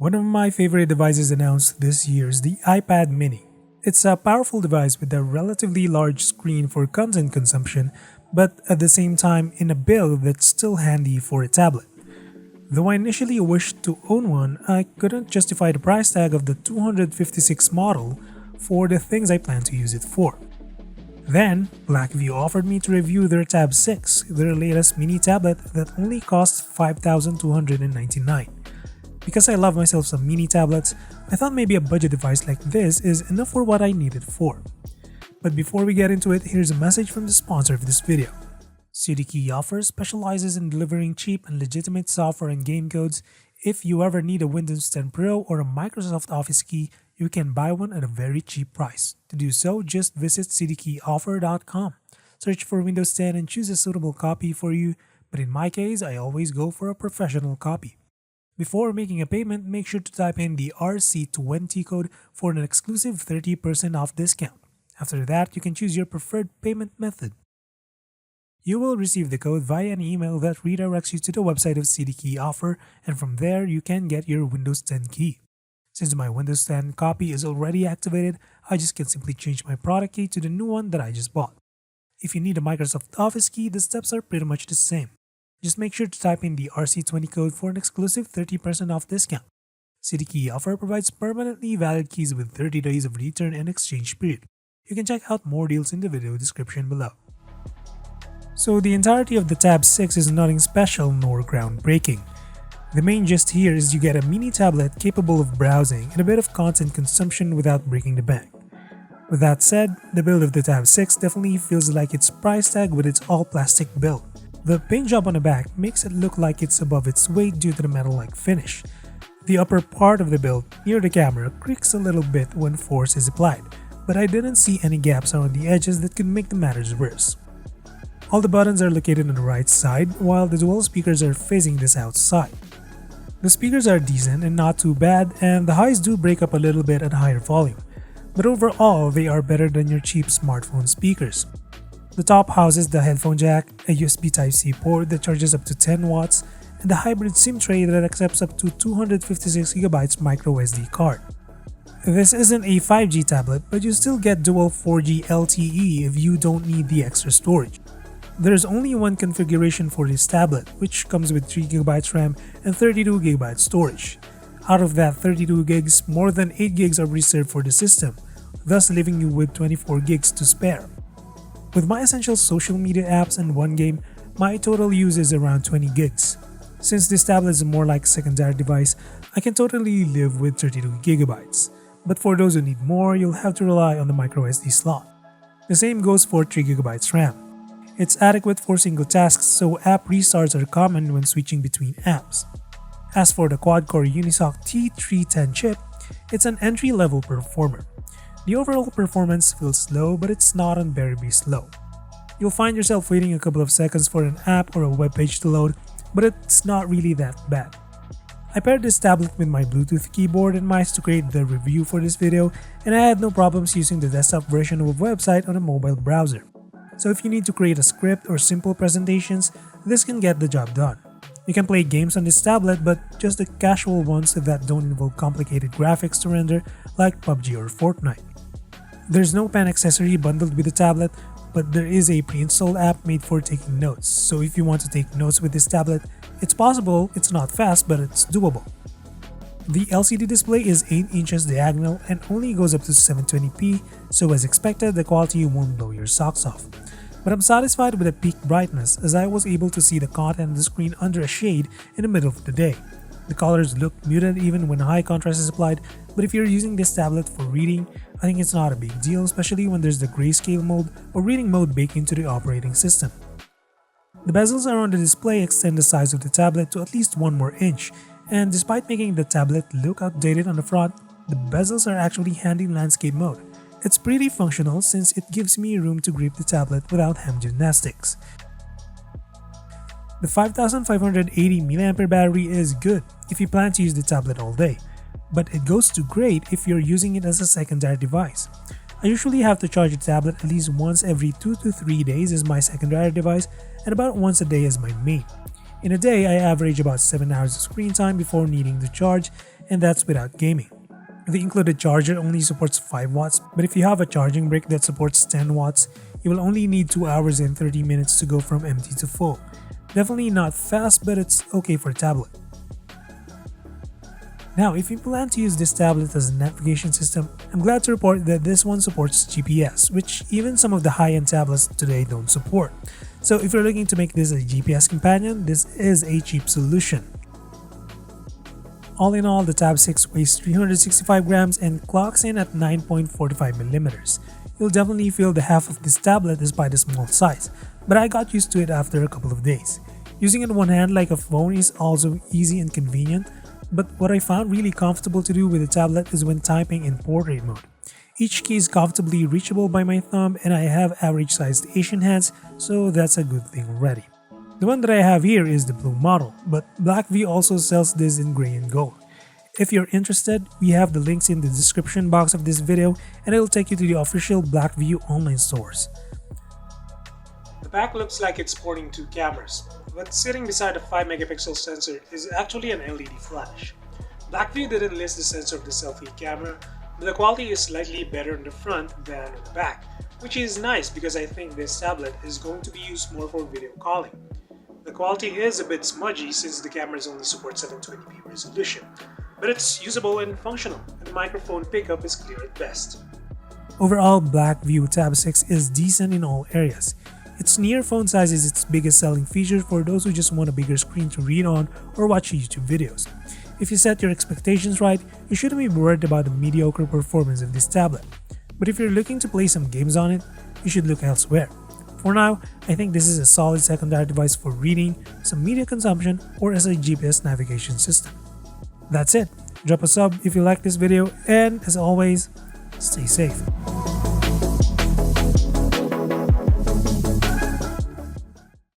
One of my favorite devices announced this year is the iPad mini. It's a powerful device with a relatively large screen for content consumption, but at the same time in a build that's still handy for a tablet. Though I initially wished to own one, I couldn't justify the price tag of the 256 model for the things I plan to use it for. Then, Blackview offered me to review their Tab 6, their latest mini tablet that only costs $5,299. Because I love myself some mini tablets, I thought maybe a budget device like this is enough for what I need it for. But before we get into it, here's a message from the sponsor of this video. CityKey Offers specializes in delivering cheap and legitimate software and game codes. If you ever need a Windows 10 Pro or a Microsoft Office key, you can buy one at a very cheap price. To do so, just visit cityKeyoffer.com. Search for Windows 10 and choose a suitable copy for you, but in my case, I always go for a professional copy. Before making a payment, make sure to type in the RC20 code for an exclusive 30% off discount. After that, you can choose your preferred payment method. You will receive the code via an email that redirects you to the website of CityKey Offer, and from there you can get your Windows 10 key. Since my Windows 10 copy is already activated, I just can simply change my product key to the new one that I just bought. If you need a Microsoft Office key, the steps are pretty much the same. Just make sure to type in the RC20 code for an exclusive 30% off discount. CityKey Offer provides permanently valid keys with 30 days of return and exchange period. You can check out more deals in the video description below. So the entirety of the Tab 6 is nothing special nor groundbreaking. The main gist here is you get a mini tablet capable of browsing and a bit of content consumption without breaking the bank. With that said, the build of the Tab 6 definitely feels like its price tag with its all-plastic build. The paint job on the back makes it look like it's above its weight due to the metal-like finish. The upper part of the build, near the camera, creaks a little bit when force is applied, but I didn't see any gaps around the edges that could make the matters worse. All the buttons are located on the right side, while the dual speakers are facing the south side. The speakers are decent and not too bad, and the highs do break up a little bit at higher volume, but overall they are better than your cheap smartphone speakers. The top houses the headphone jack, a USB Type-C port that charges up to 10 watts, and a hybrid SIM tray that accepts up to 256GB micro SD card. This isn't a 5G tablet, but you still get dual 4G LTE if you don't need the extra storage. There's only one configuration for this tablet, which comes with 3GB RAM and 32GB storage. Out of that 32 gigs, more than 8 gigs are reserved for the system, thus leaving you with 24 gigs to spare. With my essential social media apps and one game, my total use is around 20 gigs. Since this tablet is more like a secondary device, I can totally live with 32GB. But for those who need more, you'll have to rely on the microSD slot. The same goes for 3GB RAM. It's adequate for single tasks, so app restarts are common when switching between apps. As for the quad-core Unisoc T310 chip, it's an entry-level performer. The overall performance feels slow, but it's not unbearably slow. You'll find yourself waiting a couple of seconds for an app or a web page to load, but it's not really that bad. I paired this tablet with my Bluetooth keyboard and mice to create the review for this video, and I had no problems using the desktop version of a website on a mobile browser. So if you need to create a script or simple presentations, this can get the job done. You can play games on this tablet, but just the casual ones that don't involve complicated graphics to render like PUBG or Fortnite. There's no pen accessory bundled with the tablet, but there is a pre-installed app made for taking notes, so if you want to take notes with this tablet, it's possible. It's not fast, but it's doable. The LCD display is 8 inches diagonal and only goes up to 720p, so as expected, the quality won't blow your socks off. But I'm satisfied with the peak brightness, as I was able to see the content on the screen under a shade in the middle of the day. The colors look muted even when high contrast is applied, but if you're using this tablet for reading, I think it's not a big deal, especially when there's the grayscale mode or reading mode baked into the operating system. The bezels around the display extend the size of the tablet to at least 1 more inch, and despite making the tablet look outdated on the front, the bezels are actually handy in landscape mode. It's pretty functional since it gives me room to grip the tablet without hand gymnastics. The 5580 mAh battery is good if you plan to use the tablet all day, but it goes to great if you're using it as a secondary device. I usually have to charge the tablet at least once every 2 to 3 days as my secondary device and about once a day as my main. In a day, I average about 7 hours of screen time before needing to charge, and that's without gaming. The included charger only supports 5 watts, but if you have a charging brick that supports 10 watts, you will only need 2 hours and 30 minutes to go from empty to full. Definitely not fast, but it's okay for a tablet. Now, if you plan to use this tablet as a navigation system, I'm glad to report that this one supports GPS, which even some of the high-end tablets today don't support. So if you're looking to make this a GPS companion, this is a cheap solution. All in all, the Tab 6 weighs 365 grams and clocks in at 9.45mm. You'll definitely feel the half of this tablet despite the small size, but I got used to it after a couple of days. Using it in one hand like a phone is also easy and convenient, but what I found really comfortable to do with the tablet is when typing in portrait mode. Each key is comfortably reachable by my thumb and I have average-sized Asian hands, so that's a good thing already. The one that I have here is the blue model, but Blackview also sells this in gray and gold. If you're interested, we have the links in the description box of this video and it'll take you to the official Blackview online stores. The back looks like it's sporting 2 cameras, but sitting beside a 5-megapixel sensor is actually an LED flash. Blackview didn't list the sensor of the selfie camera, but the quality is slightly better in the front than in the back, which is nice because I think this tablet is going to be used more for video calling. The quality is a bit smudgy since the cameras only support 720p resolution, but it's usable and functional, and the microphone pickup is clear at best. Overall, Blackview Tab 6 is decent in all areas. Its near phone size is its biggest selling feature for those who just want a bigger screen to read on or watch YouTube videos. If you set your expectations right, you shouldn't be worried about the mediocre performance of this tablet. But if you're looking to play some games on it, you should look elsewhere. For now, I think this is a solid secondary device for reading, some media consumption, or as a GPS navigation system. That's it. Drop a sub if you like this video, and as always, stay safe.